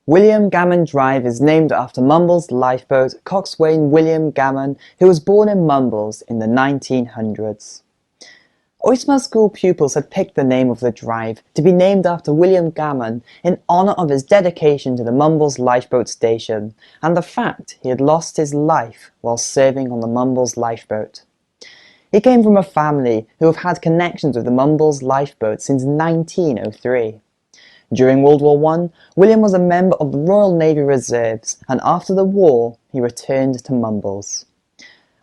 William Gammon Drive is named after Mumbles Lifeboat coxswain William Gammon, who was born in Mumbles in the 1900s. Oyster School pupils had picked the name of the drive to be named after William Gammon in honour of his dedication to the Mumbles Lifeboat station and the fact he had lost his life while serving on the Mumbles Lifeboat. He came from a family who have had connections with the Mumbles Lifeboat since 1903. During World War I, William was a member of the Royal Navy Reserves, and after the war, he returned to Mumbles.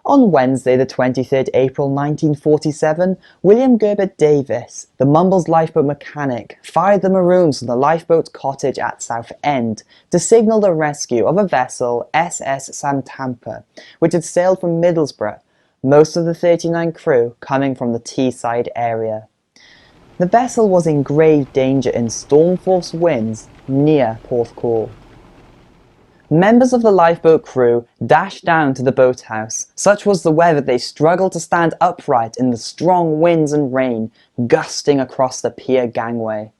On Wednesday, the 23rd April 1947, William Gerbert Davis, the Mumbles lifeboat mechanic, fired the maroons from the lifeboat cottage at Southend to signal the rescue of a vessel, SS Samtampa, which had sailed from Middlesbrough, most of the 39 crew coming from the Teesside area. The vessel was in grave danger in storm-force winds near Porthcawl. Members of the lifeboat crew dashed down to the boathouse. Such was the weather they struggled to stand upright in the strong winds and rain gusting across the pier gangway.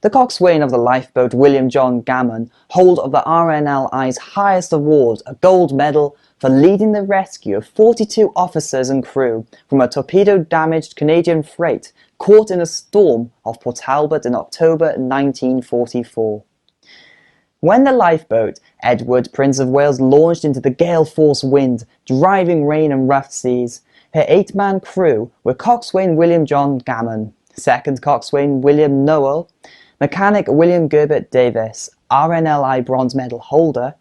The coxswain of the lifeboat, William John Gammon, hold of the RNLI's highest award, a gold medal, for leading the rescue of 42 officers and crew from a torpedo-damaged Canadian freight caught in a storm off Port Talbot in October 1944. When the lifeboat, Edward, Prince of Wales, launched into the gale-force wind, driving rain and rough seas, her 8-man crew were coxswain William John Gammon, second coxswain William Noel, mechanic William Gerbert Davis, RNLI bronze medal holder,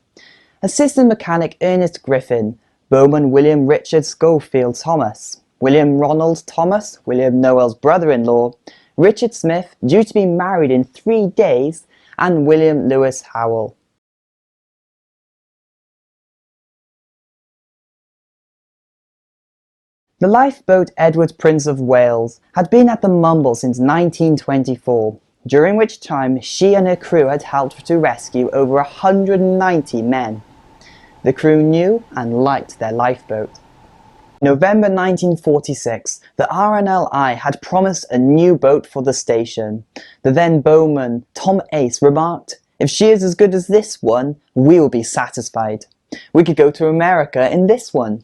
assistant mechanic Ernest Griffin, bowman William Richard Schofield Thomas, William Ronald Thomas, William Noel's brother-in-law, Richard Smith, due to be married in 3 days, and William Lewis Howell. The lifeboat Edward, Prince of Wales, had been at the Mumbles since 1924, during which time she and her crew had helped to rescue over 190 men. The crew knew and liked their lifeboat. In November 1946, the RNLI had promised a new boat for the station. The then bowman, Tom Ace, remarked, "If she is as good as this one, we will be satisfied. We could go to America in this one."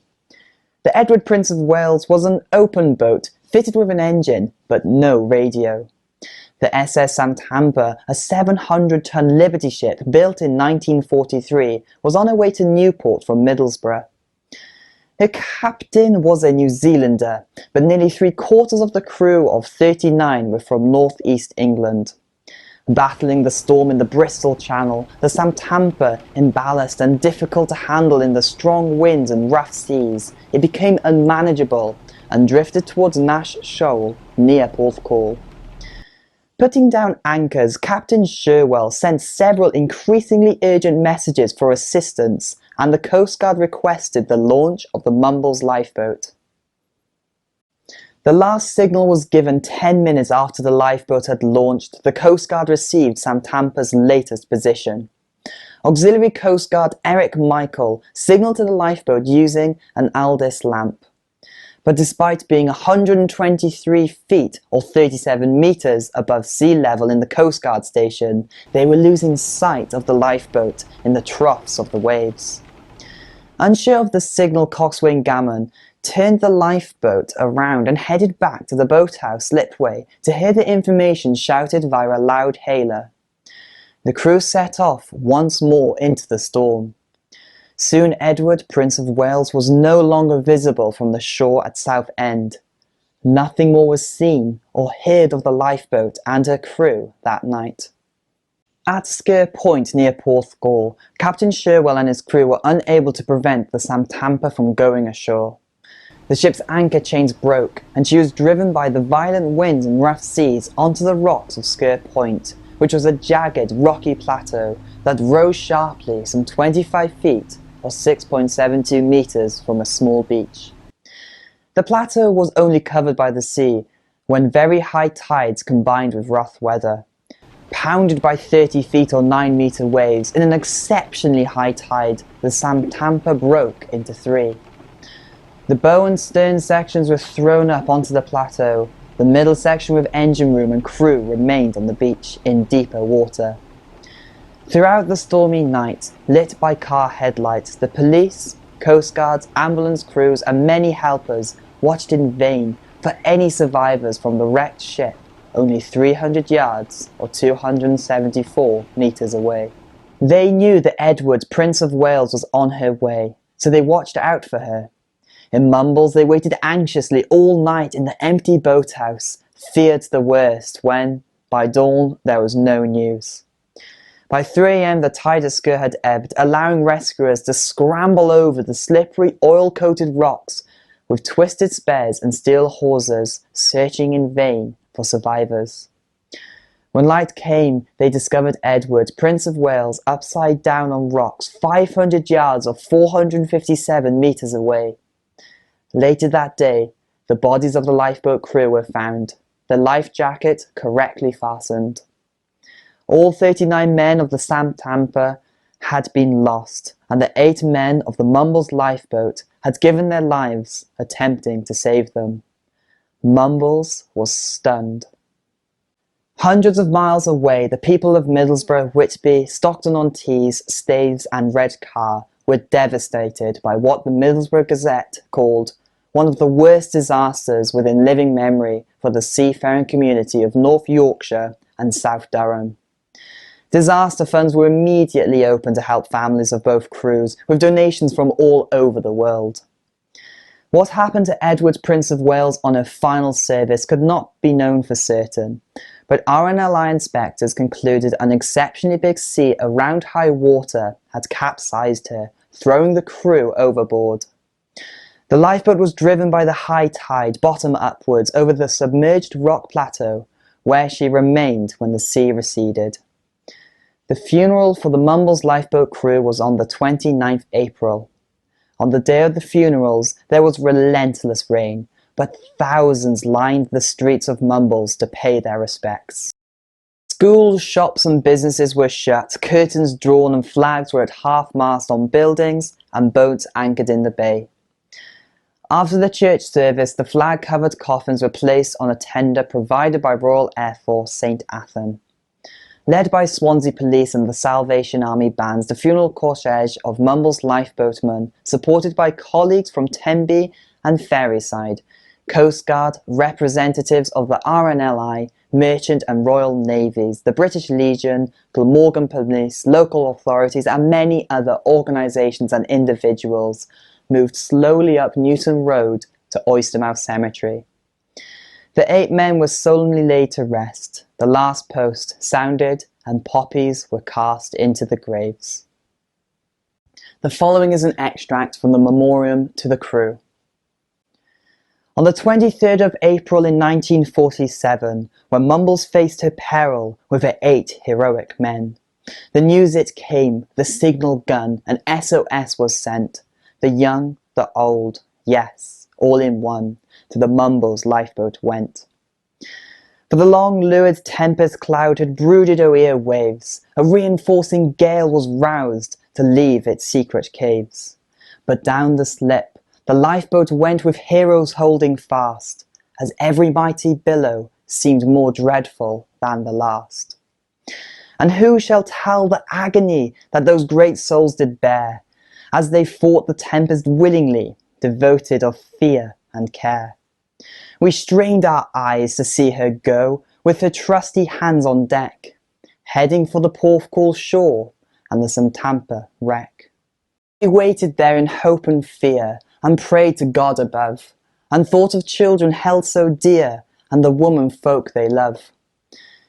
The Edward, Prince of Wales was an open boat, fitted with an engine, but no radio. The SS Samtampa, a 700-ton Liberty ship built in 1943, was on her way to Newport from Middlesbrough. Her captain was a New Zealander, but nearly 3/4 of the crew of 39 were from northeast England. Battling the storm in the Bristol Channel, the Samtampa, imbalanced and difficult to handle in the strong winds and rough seas, it became unmanageable and drifted towards Nash Shoal near Porthcawl. Putting down anchors, Captain Sherwell sent several increasingly urgent messages for assistance, and the Coast Guard requested the launch of the Mumbles lifeboat. The last signal was given 10 minutes after the lifeboat had launched. The Coast Guard received Samtampa's latest position. Auxiliary Coast Guard Eric Michael signalled to the lifeboat using an Aldis lamp. But despite being 123 feet or 37 meters above sea level in the Coast Guard station, they were losing sight of the lifeboat in the troughs of the waves. Unsure of the signal, coxswain Gammon turned the lifeboat around and headed back to the boathouse slipway to hear the information shouted via a loud hailer. The crew set off once more into the storm. Soon Edward, Prince of Wales, was no longer visible from the shore at Southend. Nothing more was seen or heard of the lifeboat and her crew that night. At Sker Point near Porthcawl, Captain Sherwell and his crew were unable to prevent the Samtampa from going ashore. The ship's anchor chains broke, and she was driven by the violent winds and rough seas onto the rocks of Sker Point, which was a jagged, rocky plateau that rose sharply some 25 feet or 6.72 meters from a small beach. The plateau was only covered by the sea when very high tides combined with rough weather. Pounded by 30 feet or 9-meter waves in an exceptionally high tide, the Samtampa broke into 3. The bow and stern sections were thrown up onto the plateau. The middle section with engine room and crew remained on the beach in deeper water. Throughout the stormy night, lit by car headlights, the police, coast guards, ambulance crews and many helpers watched in vain for any survivors from the wrecked ship only 300 yards or 274 meters away. They knew that Edward, Prince of Wales, was on her way, so they watched out for her. In Mumbles, they waited anxiously all night in the empty boathouse, feared the worst when, by dawn, there was no news. By 3 a.m. the tide of Sker had ebbed, allowing rescuers to scramble over the slippery, oil-coated rocks with twisted spears and steel hawsers, searching in vain for survivors. When light came, they discovered Edward, Prince of Wales, upside down on rocks 500 yards or 457 meters away. Later that day, the bodies of the lifeboat crew were found, the life jacket correctly fastened. All 39 men of the Samtampa had been lost, and the 8 men of the Mumbles Lifeboat had given their lives attempting to save them. Mumbles was stunned. Hundreds of miles away, the people of Middlesbrough, Whitby, Stockton-on-Tees, Staithes and Redcar were devastated by what the Middlesbrough Gazette called one of the worst disasters within living memory for the seafaring community of North Yorkshire and South Durham. Disaster funds were immediately opened to help families of both crews, with donations from all over the world. What happened to Edward, Prince of Wales on her final service could not be known for certain, but RNLI inspectors concluded an exceptionally big sea around high water had capsized her, throwing the crew overboard. The lifeboat was driven by the high tide bottom upwards over the submerged rock plateau, where she remained when the sea receded. The funeral for the Mumbles lifeboat crew was on the 29th April. On the day of the funerals, there was relentless rain, but thousands lined the streets of Mumbles to pay their respects. Schools, shops and businesses were shut, curtains drawn and flags were at half-mast on buildings and boats anchored in the bay. After the church service, the flag-covered coffins were placed on a tender provided by Royal Air Force St Athan. Led by Swansea Police and the Salvation Army bands, the funeral cortege of Mumbles lifeboatmen, supported by colleagues from Tenby and Ferryside, Coast Guard, representatives of the RNLI, Merchant and Royal Navies, the British Legion, Glamorgan Police, local authorities and many other organisations and individuals moved slowly up Newton Road to Oystermouth Cemetery. The 8 men were solemnly laid to rest, the last post sounded and poppies were cast into the graves. The following is an extract from the memoriam to the crew. On the 23rd of April in 1947, when Mumbles faced her peril with her 8 heroic men, the news it came, the signal gun, an SOS was sent. The young, the old, yes, all in one, to the Mumbles lifeboat went. For the long lurid tempest cloud had brooded o'er waves, a reinforcing gale was roused to leave its secret caves. But down the slip, the lifeboat went with heroes holding fast, as every mighty billow seemed more dreadful than the last. And who shall tell the agony that those great souls did bear, as they fought the tempest willingly, devoted of fear and care? We strained our eyes to see her go, with her trusty hands on deck, heading for the Porthcawl shore and the Samtampa wreck. We waited there in hope and fear, and prayed to God above, and thought of children held so dear, and the woman folk they love.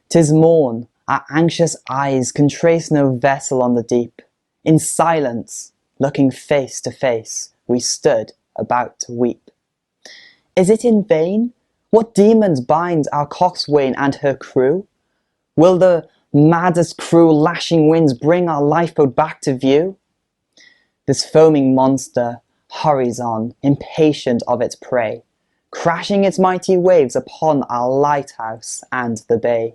'Tis morn, our anxious eyes can trace no vessel on the deep. In silence, looking face to face, we stood about to weep. Is it in vain? What demons bind our coxswain and her crew? Will the maddest cruel lashing winds bring our lifeboat back to view? This foaming monster hurries on, impatient of its prey, crashing its mighty waves upon our lighthouse and the bay.